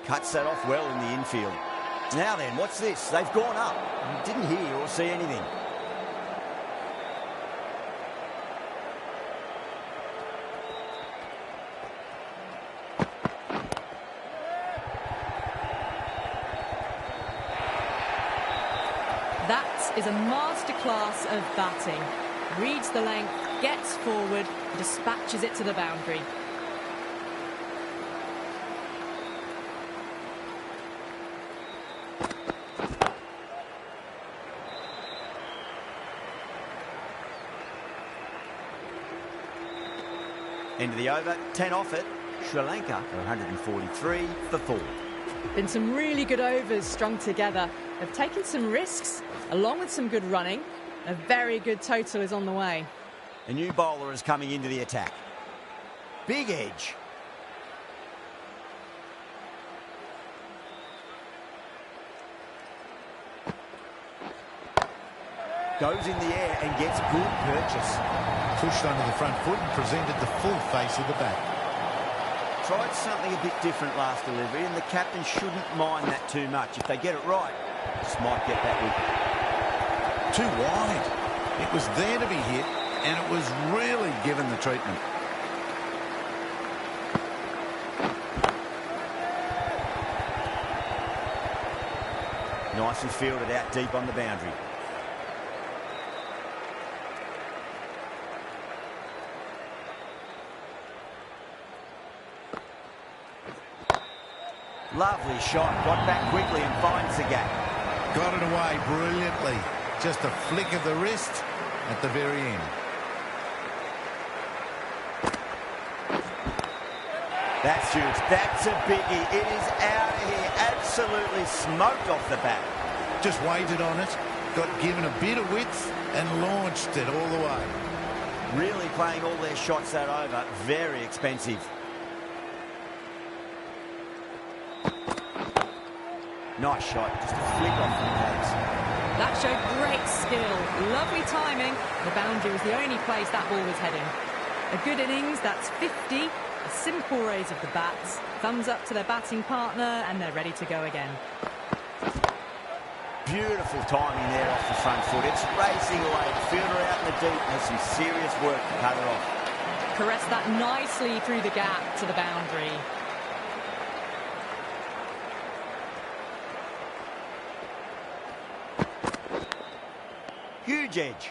Cuts that off well in the infield. Now then, what's this? They've gone up. Didn't hear or see anything. That is a masterclass of batting. Reads the length, gets forward, dispatches it to the boundary. End of the over, 10 off it. Sri Lanka are 143 for 4. Been some really good overs strung together. They've taken some risks, along with some good running. A very good total is on the way. A new bowler is coming into the attack. Big edge. Goes in the air and gets good purchase. Pushed under the front foot and presented the full face of the bat. Tried something a bit different last delivery, and the captain shouldn't mind that too much. If they get it right, this might get that wicket. Too wide. It was there to be hit, and it was really given the treatment. Nicely fielded out deep on the boundary. Lovely shot. Got back quickly and finds the gap. Got it away brilliantly. Just a flick of the wrist at the very end. That's huge. That's a biggie. It is out of here. Absolutely smoked off the bat. Just waited on it. Got given a bit of width and launched it all the way. Really playing all their shots that over. Very expensive. Nice shot, just a flick off the pads. That showed great skill, lovely timing. The boundary was the only place that ball was heading. A good innings, that's 50. A simple raise of the bats. Thumbs up to their batting partner, and they're ready to go again. Beautiful timing there off the front foot. It's racing away. The fielder out in the deep has some serious work to cut it off. Caressed that nicely through the gap to the boundary. Huge edge.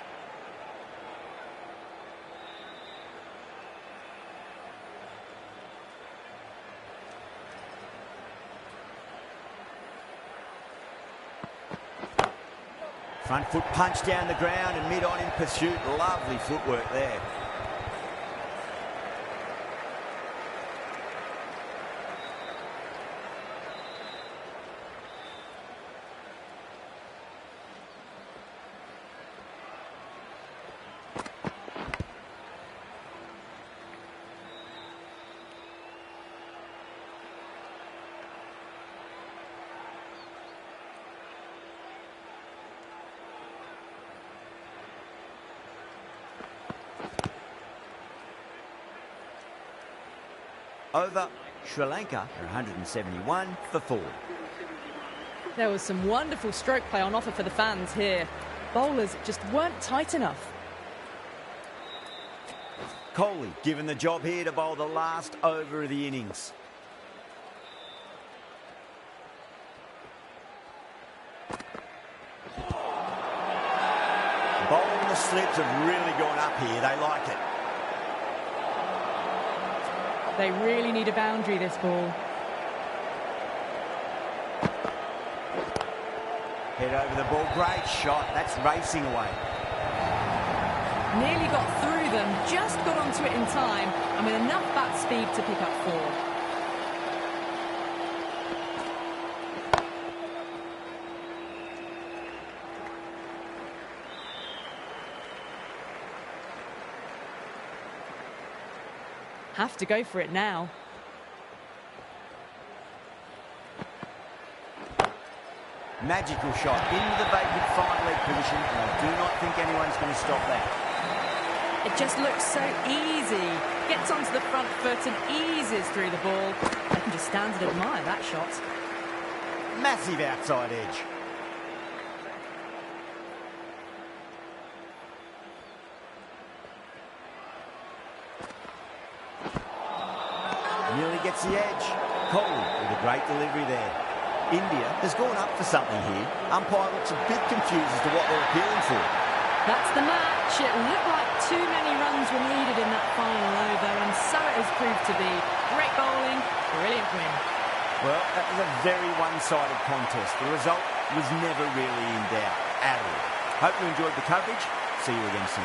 Front foot punch down the ground and mid on in pursuit. Lovely footwork there. Over, Sri Lanka are 171 for 4. There was some wonderful stroke play on offer for the fans here. Bowlers just weren't tight enough. Kohli given the job here to bowl the last over of the innings. Bowling the slips have really gone up here. They like it. They really need a boundary, this ball. Head over the ball. Great shot. That's racing away. Nearly got through them, just got onto it in time, and with enough bat speed to pick up 4. Have to go for it now. Magical shot into the vacant fine leg position, and I do not think anyone's going to stop that. It just looks so easy. Gets onto the front foot and eases through the ball. I can just stand and admire that shot. Massive outside edge. Nearly gets the edge. Kohli with a great delivery there. India has gone up for something here. Umpire looks a bit confused as to what they're appealing for. That's the match. It looked like too many runs were needed in that final over, and so it has proved to be. Great bowling, brilliant win. Well, that was a very one-sided contest. The result was never really in doubt at all. Hope you enjoyed the coverage. See you again soon.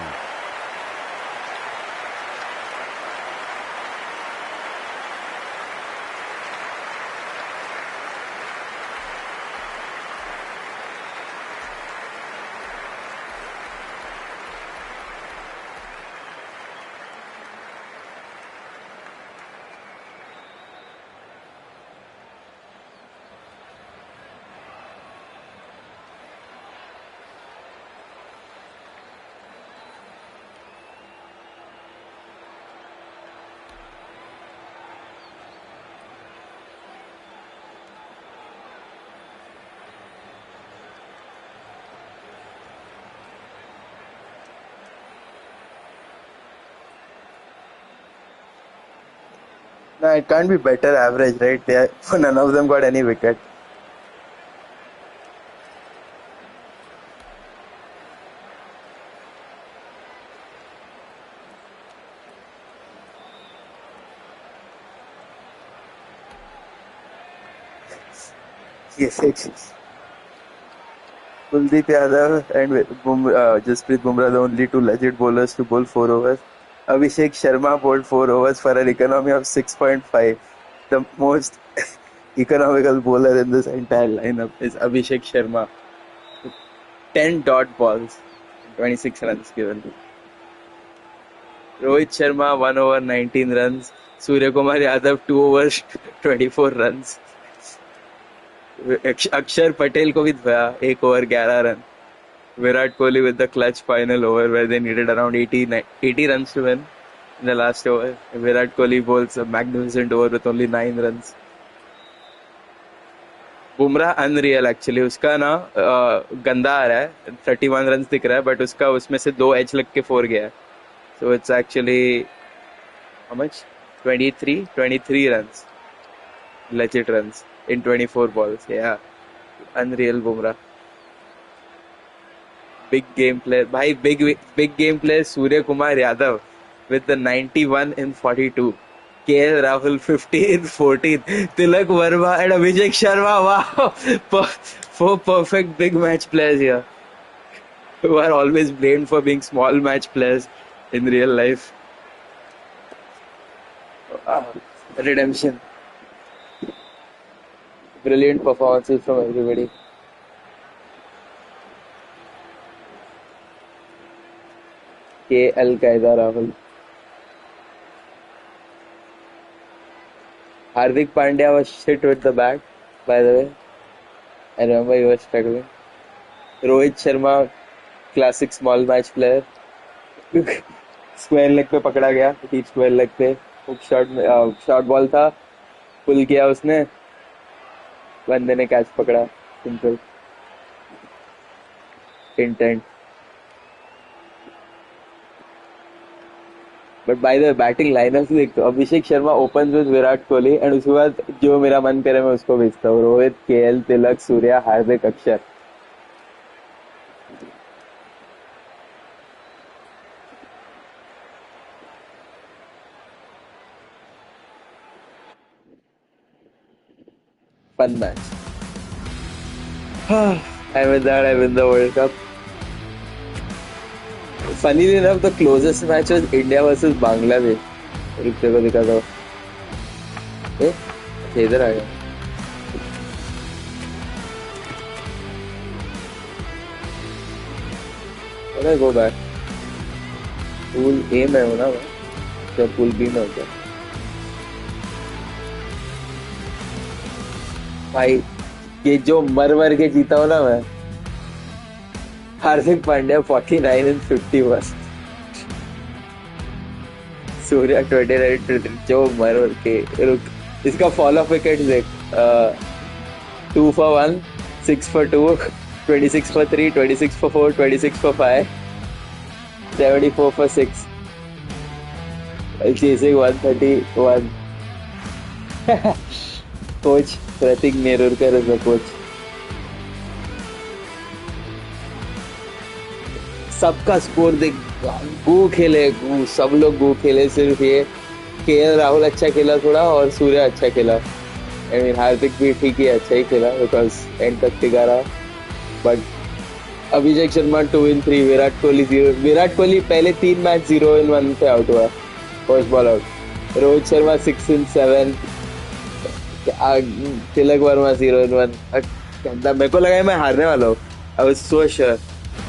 No, it can't be better average, right? None of them got any wicket. Yes, Kuldeep Yadav and Jasprit Bumrah, the only two legit bowlers to bowl 4 overs. Abhishek Sharma bowled 4 overs for an economy of 6.5. The most economical bowler in this entire lineup is Abhishek Sharma. 10 dot balls, 26 runs given. Rohit Sharma 1 over 19 runs. Surya Kumar Yadav 2 overs 24 runs. Akshar Patel को भी था 1 over 11 run. Virat Kohli with the clutch final over where they needed around 80 runs to win in the last over. Virat Kohli bowls a magnificent over with only 9 runs. Bumrah unreal actually. उसका ना गंदा आ रहा है. 31 runs दिख रहा है but उसका उसमें से 2 edge लग के 4 गया. So it's actually how much? 23 runs. Legit runs in 24 balls. Yeah. Unreal Bumrah. Big game player. Bhai, big game player Surya Kumar Yadav with the 91 in 42. KL Rahul 50 in 14. Tilak Verma and Abhishek Sharma. Wow. 4 perfect big match players here. Who are always blamed for being small match players in real life. Redemption. Brilliant performances from everybody. Al-Qaeda Rahul. Hardik Pandya was shit with the bat, by the way. I remember he was struggling. Rohit Sharma, classic small match player. Square leg पे पकड़ा गया, deep square leg पे. Hook short ball था, pull किया उसने. बंदे ने catch पकड़ा. Simple. Intent. But by the batting lineup देख, Abhishek Sharma open with Virat Kohli and उसके बाद जो मेरा मन करे मैं उसको भेजता हूँ, रोहित, केएल, तिलक, सूर्या, हार्दिक, अक्षर. Fun match. And with that, I win the World Cup. Funnily enough, the closest match was India versus Bangladesh. एक जगह दिखा था. अच्छा इधर आ गया. When I go back, pool A में हो ना मैं, तो pool B में हो गया. भाई ये जो मर के जीता हूँ ना मैं, हार्दिक पांड्या 49 and 51, सूर्या 29, जो मर के. रुक, इसका फॉलो ऑफ विकेट देख. 2 for 1, 6 for 2, 26 for 3, 26 for 4, 26 for 5, 74 for 6, while chasing 131. Coach Prateek Nerurkar is the coach. सबका स्कोर देख, गो खेले, सब लोग गो खेले. सिर्फ ये केएल राहुल अच्छा खेला थोड़ा और सूर्या अच्छा खेला. आई मीन हार्दिक भी ठीक ही अच्छा ही खेला बिकॉज एंड तक टिका रहा. But Abhishek Sharma 2 in 3, Virat Kohli 0. विराट कोहली पहले 3 मैच 0 in 1 पे आउट हुआ, first ball out. Rohit Sharma 6 in 7, Tilak Varma 0 in 1. मेरे को लगा मैं हारने वाला हूँ. I was so sure.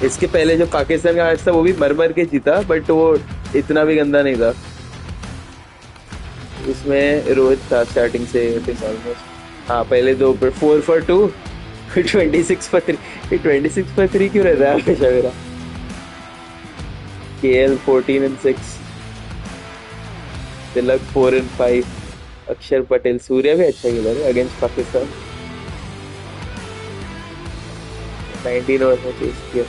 इसके पहले जो पाकिस्तान का मैच था वो भी मर के जीता, बट वो इतना भी गंदा नहीं था. उसमें रोहित था स्टार्टिंग से ऑलमोस्ट. हाँ पहले 2 पर 4 for 2, 26 for 3. 26 for 3 क्यों रहता है हमेशा मेरा. केएल 14 and 6, तिलक 4 and 5, अक्षर पटेल. सूर्या भी अच्छा खेला है अगेंस्ट पाकिस्तान. 19 ओवर में चेस किया.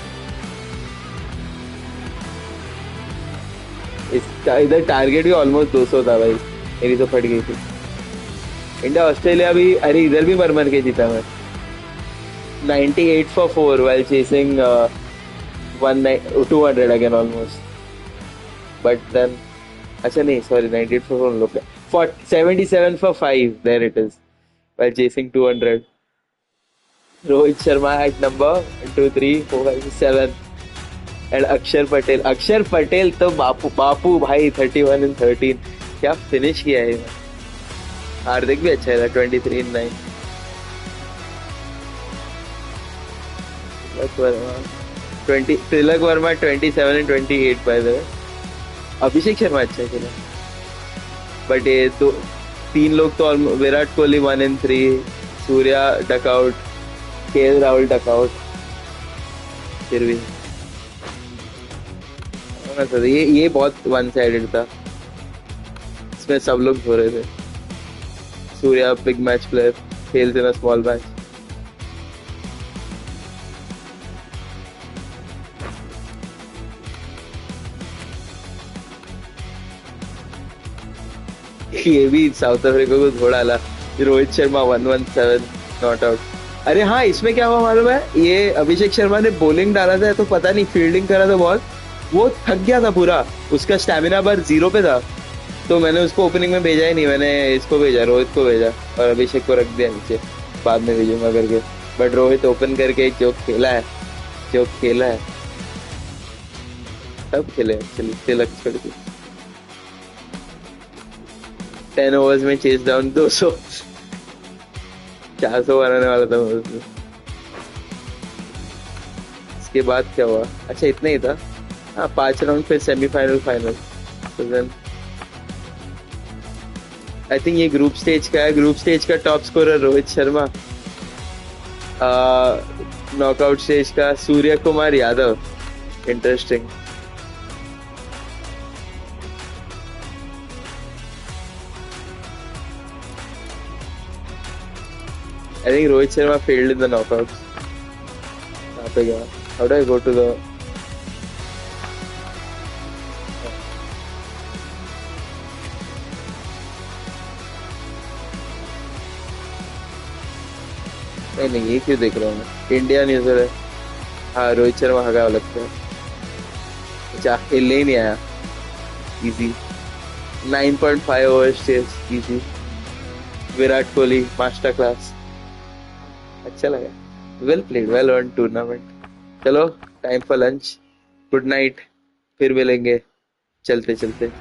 इसका इधर टारगेट भी ऑलमोस्ट 200 था भाई, मेरी तो फट गई थी. इंडिया ऑस्ट्रेलिया भी, अरे इधर भी मर के जीता मैं. 98 for 4 while chasing 200 again almost. But then, अच्छा नहीं, sorry, 98 for 4 लोग 77 for 5, there it is, while chasing 200. Rohit Sharma at number 1, 2, 3, 4, 5, 7, and Akshar Patel तो बापू भाई 31 and 13. क्या फिनिश किया है. हार्दिक भी अच्छा है 23 and 9. Tilak Varma 27 and 28 by the way. Abhishek Sharma अच्छा खेला, बट ये 3 लोग तो Virat Kohli 1 and 3, Surya dugout, KL Rahul dugout. फिर भी ये बहुत वन साइडेड था. इसमें सब लोग हो रहे थे. Surya big match player, fails in a small match. ये भी साउथ अफ्रीका को थोड़ा डाला. Rohit Sharma 117 not out. अरे हाँ, इसमें क्या हुआ मालूम है, ये अभिषेक शर्मा ने बॉलिंग डाला था तो पता नहीं फील्डिंग करा था बॉल, वो थक गया था पूरा, उसका स्टैमिना बार 0 पे था, तो मैंने उसको ओपनिंग में भेजा ही नहीं. मैंने इसको भेजा, रोहित को भेजा, और अभिषेक को रख दिया नीचे, बाद में भेजूंगा करके. बट रोहित ओपन करके जो खेला है सब खेले एक्चुअली. तिलक छोड़ के 10 ओवर्स में चेस डाउन 200, 400 बनाने वाला था उसमें. इसके बाद क्या हुआ, अच्छा इतना ही था. हाँ 5 राउंड, फिर सेमीफाइनल, फाइनल. तो देन आई थिंक ये ग्रुप स्टेज का है. ग्रुप स्टेज का top scorer Rohit Sharma. Knockout stage का Suryakumar Yadav. Interesting. I think Rohit Sharma failed in the knockouts. कहाँ पे गया? How do I go to the? नहीं ये क्यों देख रहा हूँ मैं? इंडिया न्यूजीलैंड, हाँ रोहित शर्मा हगा लगता है। अच्छा खेलने ही नहीं आया। Easy 9.5 overs test easy. Virat Kohli master class. अच्छा लगा। Well played, well earned tournament. चलो time for lunch. Good night, फिर मिलेंगे चलते चलते।